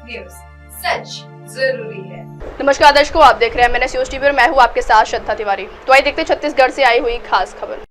News, सच जरूरी है। नमस्कार दर्शकों, आप देख रहे हैं मैंने न्यूज टीवी और मैं हूं आपके साथ श्रद्धा तिवारी। तो आइए देखते हैं छत्तीसगढ़ से आई हुई खास खबर।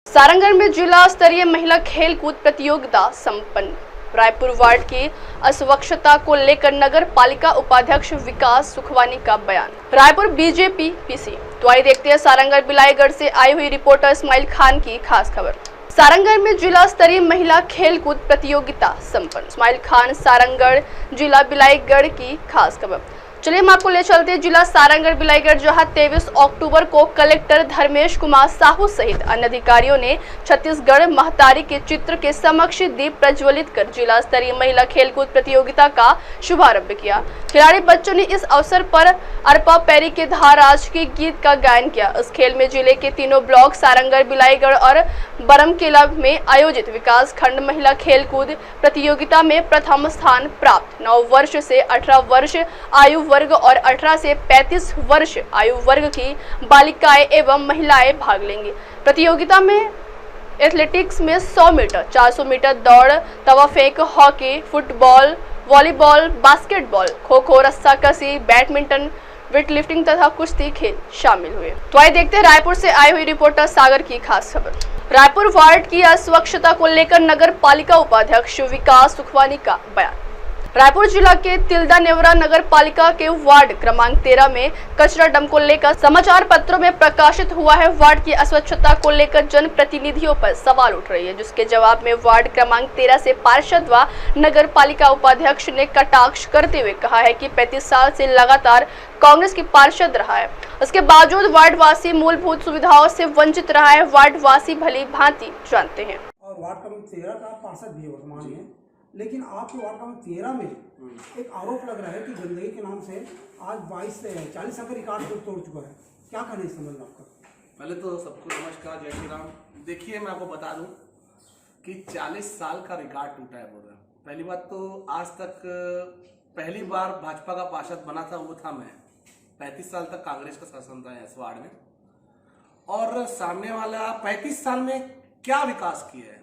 सारंगढ़ में जिला स्तरीय महिला खेल कूद प्रतियोगिता संपन्न। रायपुर वार्ड की अस्वच्छता को लेकर नगर पालिका उपाध्यक्ष विकास सुखवानी का बयान। Raipur BJP PC. तो आइए देखते हैं सारंगढ़ बिलाईगढ़ से आई हुई रिपोर्टर इस्माइल खान की खास खबर। सारंगढ़ में जिला स्तरीय महिला खेल कूद प्रतियोगिता संपन्न। इस्माइल खान, सारंगढ़ जिला बिलाईगढ़ की खास खबर। चलिए हम आपको ले चलते हैं जिला सारंगढ़ बिलाईगढ़, जहां 23 अक्टूबर को कलेक्टर धर्मेश कुमार साहू सहित अन्य अधिकारियों ने छत्तीसगढ़ महतारी के चित्र के समक्ष दीप प्रज्वलित कर जिला स्तरीय महिला खेलकूद प्रतियोगिता का शुभारंभ किया। खिलाड़ी बच्चों ने इस अवसर पर अरपा पैरी के धाराज के गीत का गायन किया। इस खेल में जिले के तीनों ब्लॉक सारंगढ़, बिलाईगढ़ और बरमकेला में आयोजित विकास खंड महिला खेलकूद प्रतियोगिता में प्रथम स्थान प्राप्त 9 वर्ष से 18 वर्ष आयु वर्ग और 18 से 35 वर्ष आयु वर्ग की बालिकाएं एवं महिलाएं भाग लेंगी। प्रतियोगिता में एथलेटिक्स में 100 मीटर, 400 मीटर दौड़, तवा फेंक, hockey, football, volleyball, basketball, kho kho, रस्साकसी, badminton, weightlifting तथा कुश्ती खेल शामिल हुए। तो आइए देखते हैं रायपुर से आई हुई रिपोर्टर सागर की खास खबर। रायपुर वार्ड की अस्वच्छता को लेकर नगर पालिका उपाध्यक्ष विकास सुखवानी का बयान। रायपुर जिला के तिल्दा नेवरा नगर पालिका के वार्ड क्रमांक 13 में कचरा डंप को लेकर समाचार पत्रों में प्रकाशित हुआ है। वार्ड की अस्वच्छता को लेकर जन प्रतिनिधियों पर सवाल उठ रही है, जिसके जवाब में वार्ड क्रमांक 13 से पार्षद व नगर पालिका उपाध्यक्ष ने कटाक्ष करते हुए कहा है कि 35 साल से लगातार कांग्रेस की पार्षद रहा है, उसके बावजूद वार्ड वासी मूलभूत सुविधाओं से वंचित रहा है। वार्ड वासी भली भांति जानते हैं। और वार्ड क्रमांक 13 का पार्षद भी वर्तमान में, लेकिन आपके वार्ड क्रमांक 13 में एक आरोप लग रहा है कि गंदगी के नाम से आज 22 से 40 का रिकॉर्ड तोड़ चुका है। क्या कहना है इस संबंध में आपका? पहले तो सबको नमस्कार, जय श्री राम। देखिए, मैं आपको बता दूं कि 40 साल का रिकॉर्ड टूटा है बोल रहा हूँ। पहली बात तो आज तक पहली बार भाजपा का पार्षद बना था वो था मैं। 35 साल तक कांग्रेस का शासन था इस वार्ड में, और सामने वाला 35 साल में क्या विकास किया है,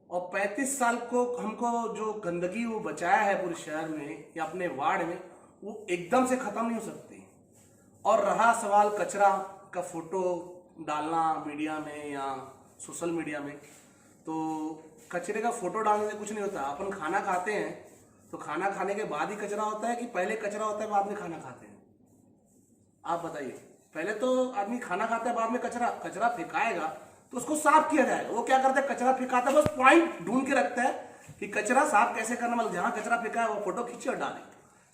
और 35 साल को हमको जो गंदगी वो बचाया है पूरे शहर में या अपने वार्ड में, वो एकदम से खत्म नहीं हो सकती। और रहा सवाल कचरा का फोटो डालना मीडिया में या सोशल मीडिया में, तो कचरे का फोटो डालने से कुछ नहीं होता। अपन खाना खाते हैं तो खाना खाने के बाद ही कचरा होता है कि पहले कचरा होता है बाद में खाना खाते हैं? आप बताइए। पहले तो आदमी खाना खाता है, बाद में कचरा फेंकाएगा तो उसको साफ किया जाएगा। वो क्या करता है, कचरा फेंकाता है, बस पॉइंट ढूंढ के रखता है कि कचरा साफ कैसे करना, मतलब जहां कचरा फेंका है वो फोटो खींचे और डाले।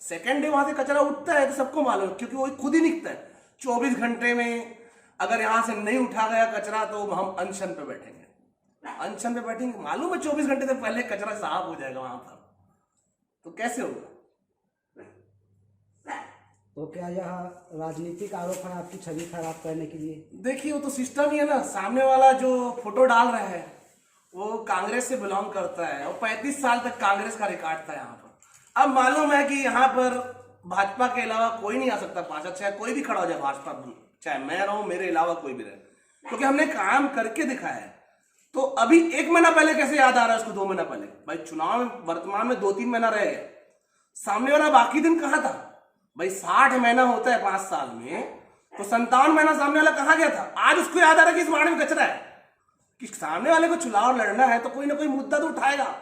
सेकेंड डे वहां से कचरा उठता है तो सबको मालूम है, क्योंकि वो खुद ही निकलता है। 24 घंटे में अगर यहां से नहीं उठा गया कचरा तो हम अनशन पे बैठेंगे। अनशन पे बैठेंगे, मालूम है 24 घंटे से पहले कचरा साफ हो जाएगा वहां पर, तो कैसे होगा? तो क्या यह राजनीतिक आरोप है आपकी छवि खराब करने के लिए? देखिए, वो तो सिस्टम ही है ना। सामने वाला जो फोटो डाल रहा है वो कांग्रेस से बिलोंग करता है, और 35 साल तक कांग्रेस का रिकॉर्ड था यहाँ पर। अब मालूम है कि यहाँ पर भाजपा के अलावा कोई नहीं आ सकता पार्षद, चाहे कोई भी खड़ा हो जाए भाजपा, चाहे मैं रहूं, मेरे अलावा कोई भी रहे, क्योंकि हमने काम करके दिखाया है। तो अभी 1 महीना पहले कैसे याद आ रहा है उसको? 2 महीना पहले भाई चुनाव में वर्तमान में 2-3 महीना रह गया, सामने वाला बाकी दिन कहाँ था भाई? 60 महीना होता है 5 साल में, तो 57 महीना सामने वाला कहाँ गया था? आज उसको याद आ रहा है कि इस वार्ड में कचरा है, कि सामने वाले को चुनाव लड़ना है तो कोई ना कोई मुद्दा तो उठाएगा।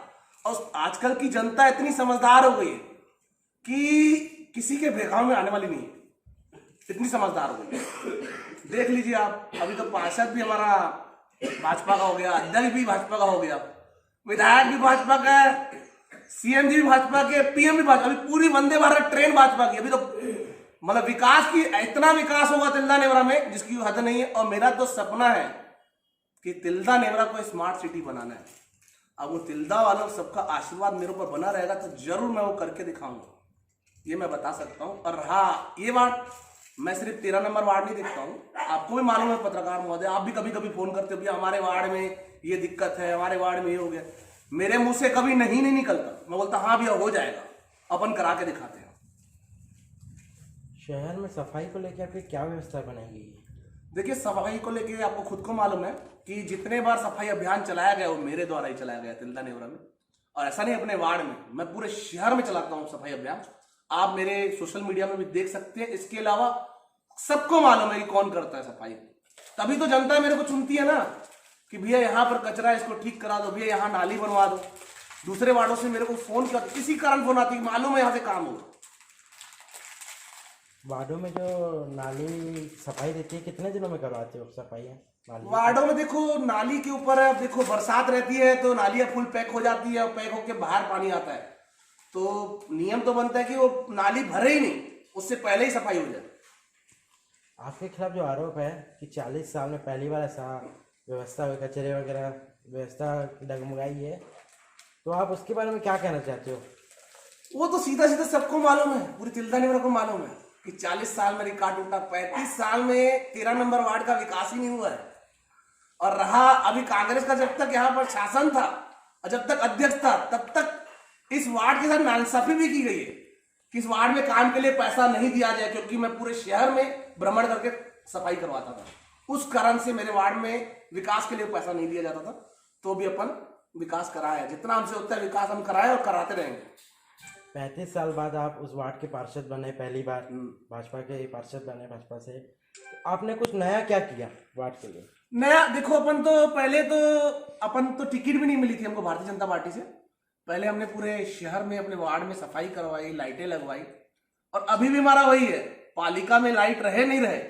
और आजकल की जनता इतनी समझदार हो गई है कि किसी के भेगाव में आने वाली नहीं है, इतनी समझदार हो गई है। देख लीजिए आप, अभी तो पार्षद भी हमारा भाजपा का हो गया, अध्यक्ष भी भाजपा का हो गया, विधायक भी भाजपा का है, सीएम जी भी भाजपा के, पीएम भी भाजपा, अभी पूरी वंदे भारत ट्रेन भाजपा की। अभी तो मतलब विकास की, इतना विकास होगा तिल्दा नेवरा में जिसकी हद नहीं है। और मेरा तो सपना है कि तिल्दा नेवरा को स्मार्ट सिटी बनाना है। अब वो तिल्दा वालों सबका आशीर्वाद मेरे ऊपर बना रहेगा तो जरूर मैं वो करके दिखाऊंगा, ये मैं बता सकता हूँ। और हाँ, ये वार्ड मैं सिर्फ 13 नंबर वार्ड नहीं देखता हूँ, आपको भी मालूम है पत्रकार महोदय, आप भी कभी कभी फोन करते हो भैया हमारे वार्ड में ये दिक्कत है, हमारे वार्ड में ये हो गया। मेरे मुंह से कभी नहीं निकलता, मैं बोलता हाँ भैया हो जाएगा, अपन करा के दिखाते हैं। शहर में सफाई को लेकर आपकी क्या व्यवस्था बनाई गई है? देखिए, सफाई को लेकर आपको खुद को मालूम है कि जितने बार सफाई अभियान चलाया गया वो मेरे द्वारा ही चलाया गया तिल्दा नेवरा में। और ऐसा नहीं अपने वार्ड में, मैं पूरे शहर में चलाता हूँ सफाई अभियान। आप मेरे सोशल मीडिया में भी देख सकते हैं। इसके अलावा सबको मालूम है कि कौन करता है सफाई। तभी तो जनता मेरे को चुनती है ना कि भैया यहाँ पर कचरा है, इसको ठीक करा दो, भैया यहाँ नाली बनवा दो। दूसरे वार्डों से मेरे को फोन किया, किसी कारण फोन आती है, मालूम है यहाँ से काम हो। वार्डों में जो नाली सफाई देती है कितने दिनों में करवाते हो सफाई है नाली? वार्डों में देखो नाली के ऊपर है, अब देखो बरसात रहती है तो नालियां फुल पैक हो जाती है और पैक होके बाहर पानी आता है, तो नियम तो बनता है कि वो नाली भरे ही नहीं, उससे पहले ही सफाई हो जाए। आपके खिलाफ जो आरोप है कि 40 साल में पहली बार ऐसा व्यवस्था हुई, कचरे वगैरह व्यवस्था डगमगाई है, तो आप उसके बारे में क्या कहना चाहते हो? वो तो सीधा सीधा सबको मालूम है, पूरी तिलदा निवार को मालूम है कि 40 साल में रिकॉर्ड टूटा, 35 साल में 13 नंबर वार्ड का विकास ही नहीं हुआ है। और रहा अभी कांग्रेस का जब तक यहाँ पर शासन था और जब तक अध्यक्ष था, तब तक इस वार्ड के साथ नाइंसाफी भी की गई है कि इस वार्ड में काम के लिए पैसा नहीं दिया जाए, क्योंकि मैं पूरे शहर में भ्रमण करके सफाई करवाता था। उस कारण से मेरे वार्ड में विकास के लिए पैसा नहीं दिया जाता था, तो भी अपन विकास कराया, जितना हमसे होता है विकास हम कराए और कराते रहेंगे। 35 साल बाद आप उस वार्ड के पार्षद बने, पहली बार भाजपा के पार्षद बने भाजपा से, तो आपने कुछ नया क्या किया वार्ड के लिए? नया देखो, अपन तो पहले तो टिकट भी नहीं मिली थी हमको भारतीय जनता पार्टी से। पहले हमने पूरे शहर में अपने वार्ड में सफाई करवाई, लाइटें लगवाई, और अभी भी हमारा वही है, पालिका में लाइट रहे नहीं रहे,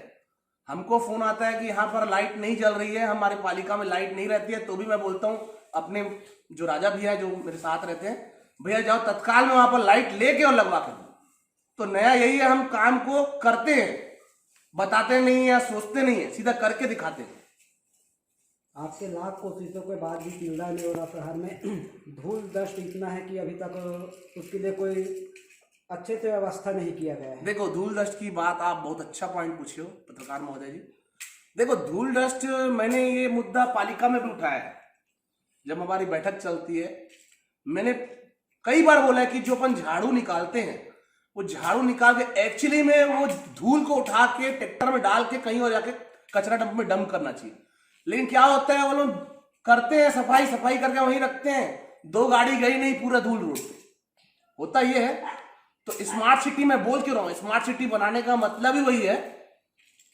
हमको फोन आता है कि यहाँ पर लाइट नहीं जल रही है, हमारी पालिका में लाइट नहीं रहती है, तो भी मैं बोलता हूँ अपने जो राजा भैया है जो मेरे साथ रहते हैं, भैया जाओ तत्काल में वहां पर लाइट लेके और लगवा कर दो। तो नया यही है, हम काम को करते हैं, बताते नहीं या सोचते नहीं है, सीधा करके दिखाते हैं। आपके लाख कोशिशों के बाद भी तिलदा नेवरा शहर में धूल डस्ट इतना है कि अभी तक उसके लिए कोई अच्छे से व्यवस्था नहीं किया गया है। देखो धूल डस्ट की बात आप बहुत अच्छा पॉइंट पूछे हो पत्रकार महोदय जी। देखो धूल डस्ट, मैंने ये मुद्दा पालिका में भी उठाया है, जब हमारी बैठक चलती है। मैंने कई बार बोला है कि जो अपन झाड़ू निकालते हैं, वो झाड़ू निकाल के एक्चुअली में वो धूल को उठा के ट्रैक्टर में डाल के कहीं और जाके कचरा डंप में डंप करना चाहिए। लेकिन क्या होता है, वो लोग करते हैं सफाई करके वहीं रखते हैं, 2 गाड़ी गई नहीं, पूरा धूल रोड पे। होता ये है, तो स्मार्ट सिटी में बोल क्यों रहा हूं, स्मार्ट सिटी बनाने का मतलब ही वही है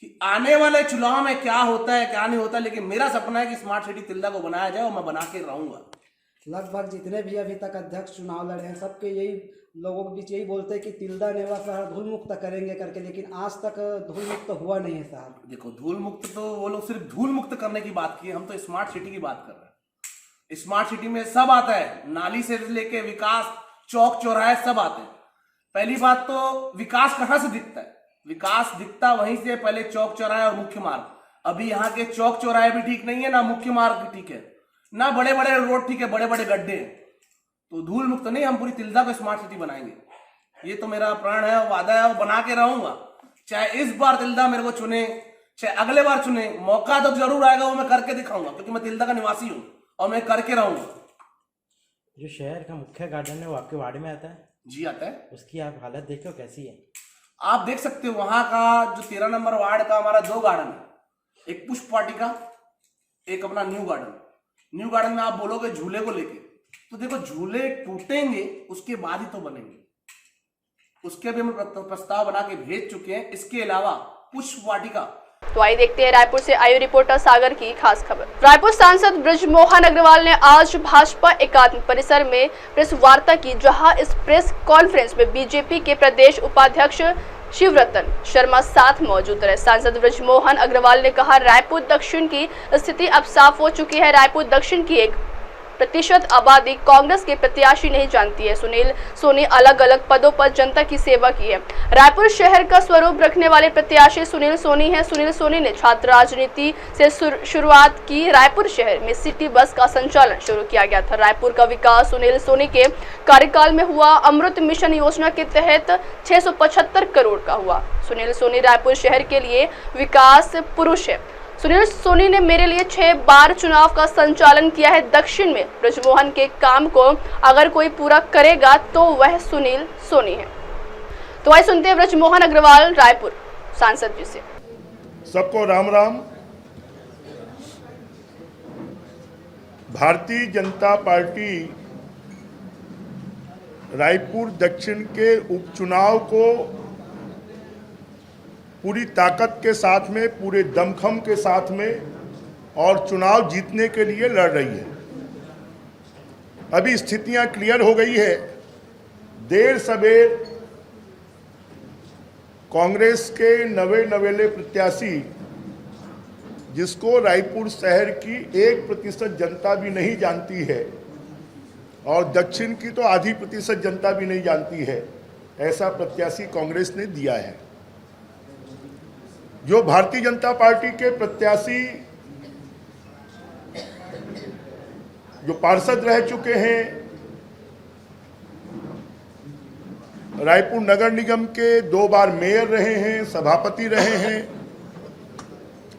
कि आने वाले चुनाव में क्या होता है क्या नहीं होता, लेकिन मेरा सपना है कि स्मार्ट सिटी तिलदा को बनाया जाए और मैं बना के रहूंगा। लगभग जितने भी अभी तक अध्यक्ष चुनाव लड़े हैं, सबके यही लोगों के बीच यही बोलते हैं कि तिलदा नेवरा शहर धूल मुक्त करेंगे करके, लेकिन आज तक धूल मुक्त हुआ नहीं है शहर। देखो धूल मुक्त तो वो लोग सिर्फ धूल मुक्त करने की बात की है, हम तो स्मार्ट सिटी की बात कर रहे हैं। स्मार्ट सिटी में सब आता है, नाली से लेके विकास, चौक चौराहे सब आते हैं। पहली बात तो विकास कहां से दिखता है, विकास दिखता वहीं से, पहले चौक चौराहे और मुख्य मार्ग। अभी यहाँ के चौक चौराहे भी ठीक नहीं है, ना मुख्य मार्ग भी ठीक है, ना बड़े बड़े रोड ठीक है, बड़े बड़े गड्ढे। तो धूल मुक्त नहीं, हम पूरी तिलदा को स्मार्ट सिटी बनाएंगे, ये तो मेरा प्रण है, वादा है, वो बना के रहूंगा। चाहे इस बार तिलदा मेरे को चुने, चाहे अगले बार चुने, मौका तो जरूर आएगा, वो मैं करके दिखाऊंगा, क्योंकि मैं तिलदा का निवासी हूँ और मैं करके रहूंगा। जो शहर का मुख्य गार्डन है वो आपके वार्ड में आता है? जी आता है। उसकी आप हालत देखो कैसी है? आप देख सकते हो वहां का जो 13 नंबर वार्ड का हमारा 2 गार्डन है, एक पुष्प वाटिका, एक अपना न्यू गार्डन। न्यू गार्डन में आप बोलोगे झूले को लेके, तो देखो झूले टूटेंगे उसके बाद ही तो बनेंगे, उसके भी हम प्रस्ताव बना के भेज चुके हैं। इसके अलावा पुष्प वाटिका। तो आइए देखते हैं रायपुर से आयु रिपोर्टर सागर की खास खबर। रायपुर सांसद बृजमोहन अग्रवाल ने आज भाजपा एकात्म परिसर में प्रेस वार्ता की, जहां इस प्रेस कॉन्फ्रेंस में बीजेपी के प्रदेश उपाध्यक्ष शिवरतन शर्मा साथ मौजूद रहे। सांसद बृजमोहन अग्रवाल ने कहा, रायपुर दक्षिण की स्थिति अब साफ हो चुकी है। रायपुर दक्षिण की 1% आबादी कांग्रेस के प्रत्याशी नहीं जानती है। सुनील सोनी अलग अलग पदों पर जनता की सेवा की है। रायपुर शहर का स्वरूप रखने वाले प्रत्याशी सुनील सोनी हैं। सुनील सोनी ने छात्र राजनीति से शुरुआत की। रायपुर शहर में सिटी बस का संचालन शुरू किया गया था। रायपुर का विकास सुनील सोनी के कार्यकाल में हुआ। अमृत मिशन योजना के तहत 675 करोड़ का हुआ। सुनील सोनी रायपुर शहर के लिए विकास पुरुष है। सुनील सोनी ने मेरे लिए 6 बार चुनाव का संचालन किया है। दक्षिण में बृजमोहन के काम को अगर कोई पूरा करेगा तो वह सुनील सोनी है। तो आइए सुनते हैं बृजमोहन अग्रवाल रायपुर सांसद जी से। सबको राम राम। भारतीय जनता पार्टी रायपुर दक्षिण के उपचुनाव को पूरी ताकत के साथ में, पूरे दमखम के साथ में और चुनाव जीतने के लिए लड़ रही है। अभी स्थितियां क्लियर हो गई है। देर सवेर कांग्रेस के नवेले प्रत्याशी, जिसको रायपुर शहर की 1% जनता भी नहीं जानती है और दक्षिण की तो आधी % जनता भी नहीं जानती है, ऐसा प्रत्याशी कांग्रेस ने दिया है। जो भारतीय जनता पार्टी के प्रत्याशी जो पार्षद रह चुके हैं, रायपुर नगर निगम के 2 बार मेयर रहे हैं, सभापति रहे हैं,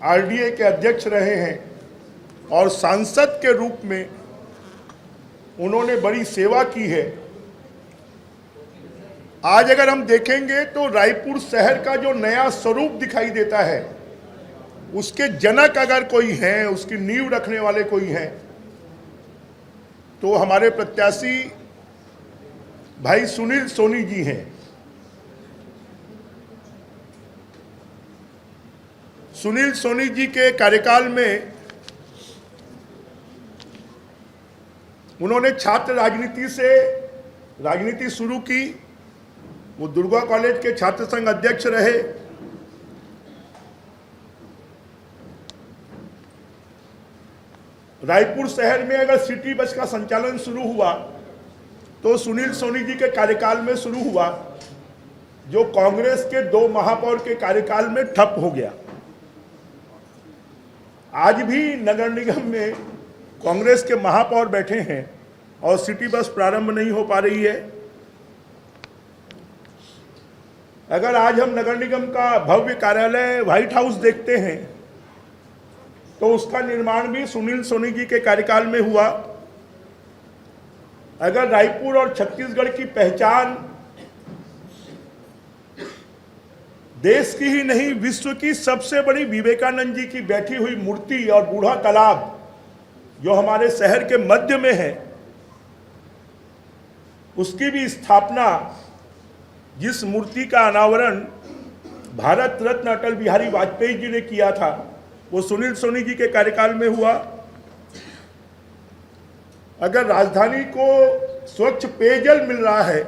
आरडीए के अध्यक्ष रहे हैं और सांसद के रूप में उन्होंने बड़ी सेवा की है। आज अगर हम देखेंगे तो रायपुर शहर का जो नया स्वरूप दिखाई देता है, उसके जनक अगर कोई हैं, उसकी नींव रखने वाले कोई हैं, तो हमारे प्रत्याशी भाई सुनील सोनी जी हैं। सुनील सोनी जी के कार्यकाल में उन्होंने छात्र राजनीति शुरू की। वो दुर्गा कॉलेज के छात्र संघ अध्यक्ष रहे। रायपुर शहर में अगर सिटी बस का संचालन शुरू हुआ तो सुनील सोनी जी के कार्यकाल में शुरू हुआ, जो कांग्रेस के 2 महापौर के कार्यकाल में ठप हो गया। आज भी नगर निगम में कांग्रेस के महापौर बैठे हैं और सिटी बस प्रारंभ नहीं हो पा रही है। अगर आज हम नगर निगम का भव्य कार्यालय व्हाइट हाउस देखते हैं तो उसका निर्माण भी सुनील सोनी जी के कार्यकाल में हुआ। अगर रायपुर और छत्तीसगढ़ की पहचान देश की ही नहीं, विश्व की सबसे बड़ी विवेकानंद जी की बैठी हुई मूर्ति और बूढ़ा तालाब जो हमारे शहर के मध्य में है, उसकी भी स्थापना, जिस मूर्ति का अनावरण भारत रत्न अटल बिहारी वाजपेयी जी ने किया था, वो सुनील सोनी जी के कार्यकाल में हुआ। अगर राजधानी को स्वच्छ पेयजल मिल रहा है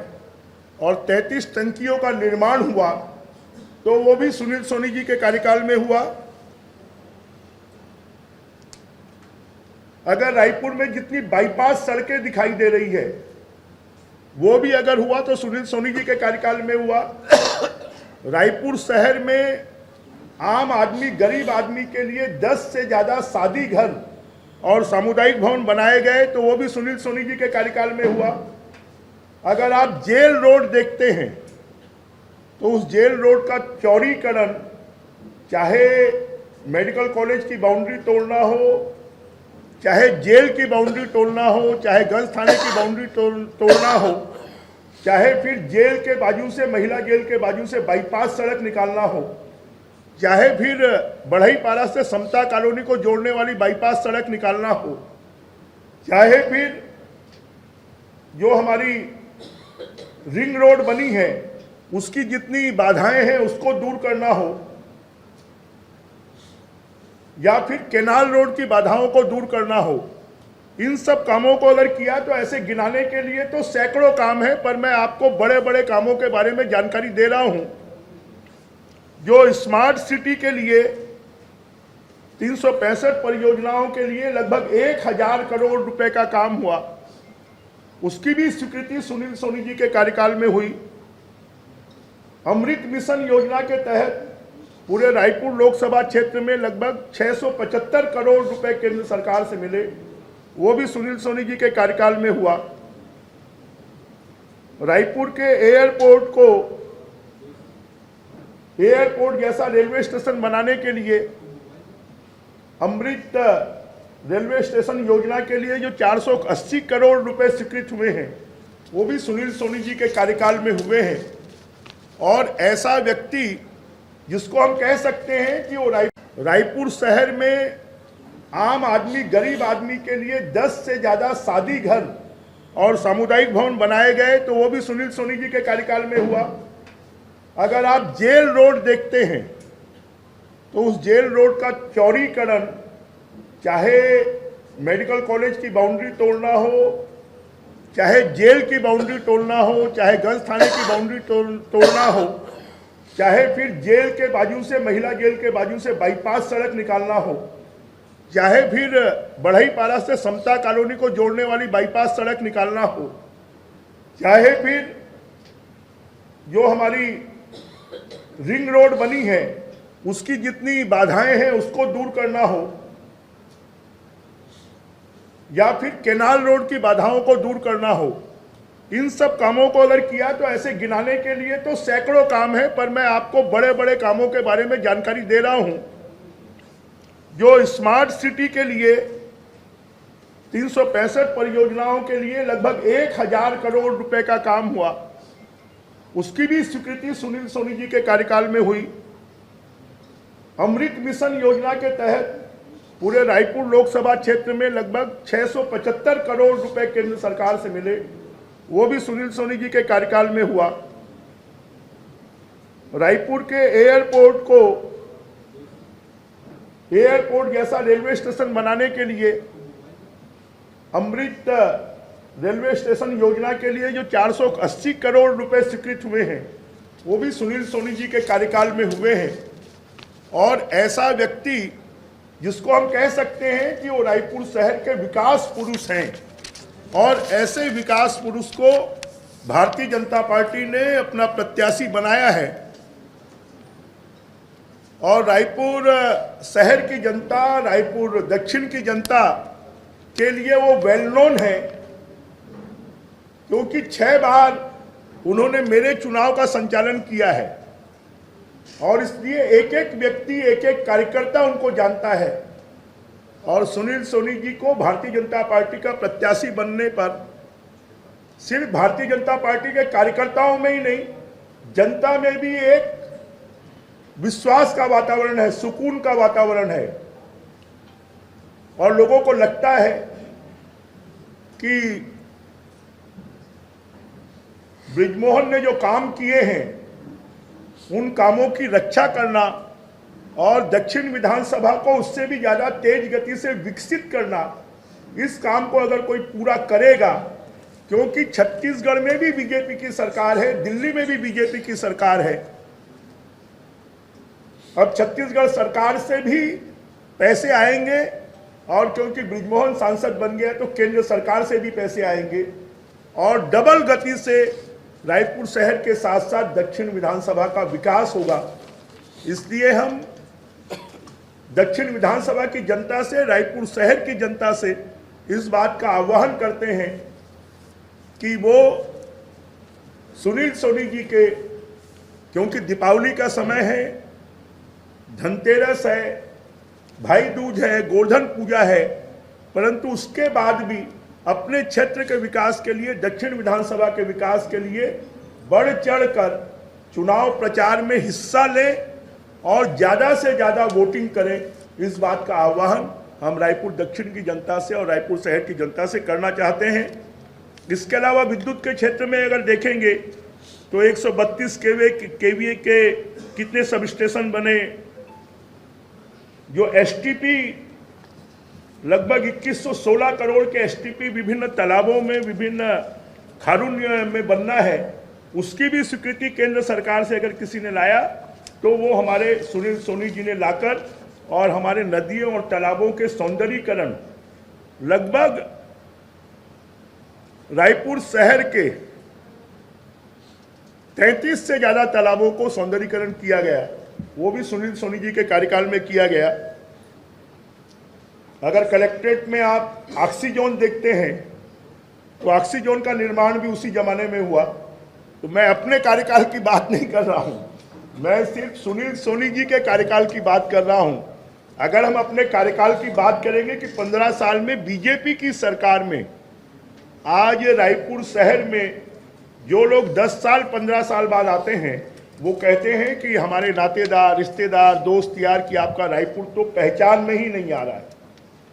और 33 टंकियों का निर्माण हुआ तो वो भी सुनील सोनी जी के कार्यकाल में हुआ। अगर रायपुर में जितनी बाईपास सड़कें दिखाई दे रही है वो भी अगर हुआ तो सुनील सोनी जी के कार्यकाल में हुआ। रायपुर शहर में आम आदमी, गरीब आदमी के लिए 10 से ज़्यादा शादी घर और सामुदायिक भवन बनाए गए तो वो भी सुनील सोनी जी के कार्यकाल में हुआ। अगर आप जेल रोड देखते हैं तो उस जेल रोड का चौड़ीकरण, चाहे मेडिकल कॉलेज की बाउंड्री तोड़ना हो, चाहे जेल की बाउंड्री तोड़ना हो, चाहे गंज थाने की बाउंड्री तोड़ना हो, चाहे फिर जेल के बाजू से, महिला जेल के बाजू से बाईपास सड़क निकालना हो, चाहे फिर बढ़ईपारा से समता कॉलोनी को जोड़ने वाली बाईपास सड़क निकालना हो, चाहे फिर जो हमारी रिंग रोड बनी है उसकी जितनी बाधाएं हैं उसको दूर करना हो, या फिर केनाल रोड की बाधाओं को दूर करना हो, इन सब कामों को अगर किया तो ऐसे गिनाने के लिए तो सैकड़ों काम है, पर मैं आपको बड़े बड़े कामों के बारे में जानकारी दे रहा हूं। जो स्मार्ट सिटी के लिए 365 परियोजनाओं के लिए लगभग 1000 करोड़ रुपए का काम हुआ, उसकी भी स्वीकृति सुनील सोनी जी के कार्यकाल में हुई। अमृत मिशन योजना के तहत पूरे रायपुर लोकसभा क्षेत्र में लगभग 675 करोड़ रुपए केंद्र सरकार से मिले, वो भी सुनील सोनी जी के कार्यकाल में हुआ। रायपुर के एयरपोर्ट जैसा रेलवे स्टेशन बनाने के लिए अमृत रेलवे स्टेशन योजना के लिए जो 480 करोड़ रुपए स्वीकृत हुए हैं वो भी सुनील सोनी जी के कार्यकाल में हुए हैं। और ऐसा व्यक्ति जिसको हम कह सकते हैं कि वो रायपुर शहर में आम आदमी, गरीब आदमी के लिए 10 से ज़्यादा शादी घर और सामुदायिक भवन बनाए गए तो वो भी सुनील सोनी जी के कार्यकाल में हुआ। अगर आप जेल रोड देखते हैं तो उस जेल रोड का चौड़ीकरण, चाहे मेडिकल कॉलेज की बाउंड्री तोड़ना हो, चाहे जेल की बाउंड्री तोड़ना हो, चाहे गंज थाने की बाउंड्री तोड़ना हो, चाहे फिर जेल के बाजू से, महिला जेल के बाजू से बाईपास सड़क निकालना हो, चाहे फिर बढ़ईपारा से समता कॉलोनी को जोड़ने वाली बाईपास सड़क निकालना हो, चाहे फिर जो हमारी रिंग रोड बनी है उसकी जितनी बाधाएं हैं उसको दूर करना हो, या फिर केनाल रोड की बाधाओं को दूर करना हो, इन सब कामों को अगर किया तो ऐसे गिनाने के लिए तो सैकड़ों काम है, पर मैं आपको बड़े बड़े कामों के बारे में जानकारी दे रहा हूं। जो स्मार्ट सिटी के लिए 365 परियोजनाओं के लिए लगभग 1000 करोड़ रुपए का काम हुआ, उसकी भी स्वीकृति सुनील सोनी जी के कार्यकाल में हुई। अमृत मिशन योजना के तहत पूरे रायपुर लोकसभा क्षेत्र में लगभग 675 करोड़ रुपए केंद्र सरकार से मिले, वो भी सुनील सोनी जी के कार्यकाल में हुआ। रायपुर के एयरपोर्ट जैसा रेलवे स्टेशन बनाने के लिए अमृत रेलवे स्टेशन योजना के लिए जो 480 करोड़ रुपए स्वीकृत हुए हैं, वो भी सुनील सोनी जी के कार्यकाल में हुए हैं। और ऐसा व्यक्ति जिसको हम कह सकते हैं कि वो रायपुर शहर के विकास पुरुष हैं, और ऐसे विकास पुरुष को भारतीय जनता पार्टी ने अपना प्रत्याशी बनाया है। और रायपुर शहर की जनता, रायपुर दक्षिण की जनता के लिए वो वेल नोन है, क्योंकि 6 बार उन्होंने मेरे चुनाव का संचालन किया है, और इसलिए एक एक व्यक्ति, एक एक कार्यकर्ता उनको जानता है। और सुनील सोनी जी को भारतीय जनता पार्टी का प्रत्याशी बनने पर सिर्फ भारतीय जनता पार्टी के कार्यकर्ताओं में ही नहीं, जनता में भी एक विश्वास का वातावरण है, सुकून का वातावरण है, और लोगों को लगता है कि बृजमोहन ने जो काम किए हैं उन कामों की रक्षा करना और दक्षिण विधानसभा को उससे भी ज्यादा तेज गति से विकसित करना, इस काम को अगर कोई पूरा करेगा, क्योंकि छत्तीसगढ़ में भी बीजेपी की सरकार है, दिल्ली में भी बीजेपी की सरकार है। अब छत्तीसगढ़ सरकार से भी पैसे आएंगे, और क्योंकि बृजमोहन सांसद बन गया तो केंद्र सरकार से भी पैसे आएंगे, और डबल गति से रायपुर शहर के साथ साथ दक्षिण विधानसभा का विकास होगा। इसलिए हम दक्षिण विधानसभा की जनता से, रायपुर शहर की जनता से इस बात का आह्वान करते हैं कि वो सुनील सोनी जी के, क्योंकि दीपावली का समय है, धनतेरस है, भाई दूज है, गोवर्धन पूजा है, परंतु उसके बाद भी अपने क्षेत्र के विकास के लिए, दक्षिण विधानसभा के विकास के लिए बढ़ चढ़कर चुनाव प्रचार में हिस्सा लें और ज़्यादा से ज़्यादा वोटिंग करें। इस बात का आह्वान हम रायपुर दक्षिण की जनता से और रायपुर शहर की जनता से करना चाहते हैं। इसके अलावा विद्युत के क्षेत्र में अगर देखेंगे तो 132 केवीए के कितने सब स्टेशन बने, जो एसटीपी लगभग 2116 करोड़ के एसटीपी विभिन्न तालाबों में, विभिन्न खारून में बनना है, उसकी भी स्वीकृति केंद्र सरकार से अगर किसी ने लाया तो वो हमारे सुनील सोनी जी ने लाकर, और हमारे नदियों और तालाबों के सौंदर्यीकरण, लगभग रायपुर शहर के 33 से ज़्यादा तालाबों को सौंदर्यीकरण किया गया, वो भी सुनील सोनी जी के कार्यकाल में किया गया। अगर कलेक्ट्रेट में आप ऑक्सीजोन देखते हैं तो ऑक्सीजोन का निर्माण भी उसी जमाने में हुआ। तो मैं अपने कार्यकाल की बात नहीं कर रहा हूं, मैं सिर्फ सुनील सोनी जी के कार्यकाल की बात कर रहा हूं। अगर हम अपने कार्यकाल की बात करेंगे कि 15 साल में बीजेपी की सरकार में आज रायपुर शहर में जो लोग 10 साल 15 साल बाद आते हैं, वो कहते हैं कि हमारे नातेदार, रिश्तेदार, दोस्त यार कि आपका रायपुर तो पहचान में ही नहीं आ रहा है।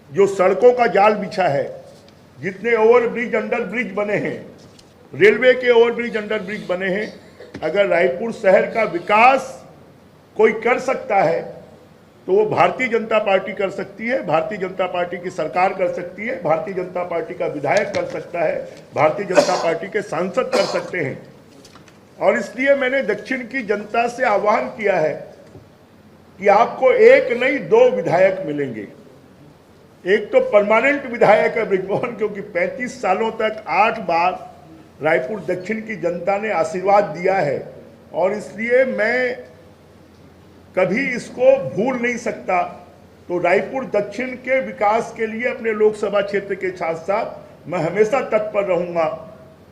जो सड़कों का जाल बिछा है, जितने ओवरब्रिज अंडर ब्रिज बने हैं, रेलवे के ओवरब्रिज अंडर ब्रिज बने हैं, अगर रायपुर शहर का विकास कोई कर सकता है तो वो भारतीय जनता पार्टी कर सकती है, भारतीय जनता पार्टी की सरकार कर सकती है, भारतीय जनता पार्टी का विधायक कर सकता है, भारतीय जनता पार्टी के सांसद कर सकते हैं। और इसलिए मैंने दक्षिण की जनता से आह्वान किया है कि आपको एक नहीं 2 विधायक मिलेंगे। एक तो परमानेंट विधायक है बृजमोहन, क्योंकि 35 सालों तक 8 बार रायपुर दक्षिण की जनता ने आशीर्वाद दिया है और इसलिए मैं कभी इसको भूल नहीं सकता। तो रायपुर दक्षिण के विकास के लिए अपने लोकसभा क्षेत्र के साथ साथ मैं हमेशा तत्पर रहूंगा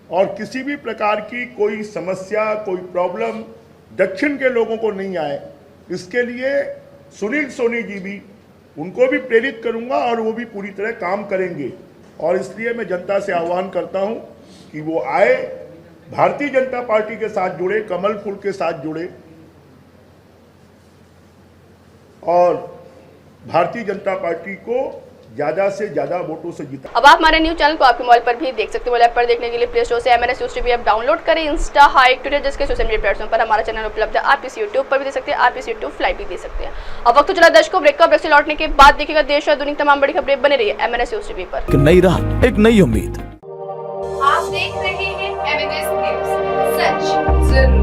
और किसी भी प्रकार की कोई समस्या, कोई प्रॉब्लम दक्षिण के लोगों को नहीं आए, इसके लिए सुनील सोनी जी भी, उनको भी प्रेरित करूंगा और वो भी पूरी तरह काम करेंगे। और इसलिए मैं जनता से आह्वान करता हूं कि वो आए, भारतीय जनता पार्टी के साथ जुड़े, कमल फूल के साथ जुड़े और भारतीय जनता पार्टी को ज्यादा से ज्यादा वोटों से जीता। अब आप हमारे न्यूज चैनल को आपके मोबाइल पर भी देख सकते हैं। मोबाइल ऐप पर देखने के लिए प्ले स्टोर से MNS News TV app download करें, इंस्टा, हाइक, ट्विटर जैसे सोशल मीडिया प्लेटफॉर्म पर हमारा चैनल उपलब्ध है। आप इस यूट्यूब पर भी देख सकते हैं, आप इस यूट्यूब लाइव भी देख सकते हैं। अब वक्त चला दर्शकों ब्रेक का। ब्रेक से लौटने के बाद देखिएगा देश और दुनिया की तमाम बड़ी खबरें। बने रहिए MNS News TV पर। एक नई राह, एक नई उम्मीद। आप देख रहे हैं MNS न्यूज, सच जरूरी।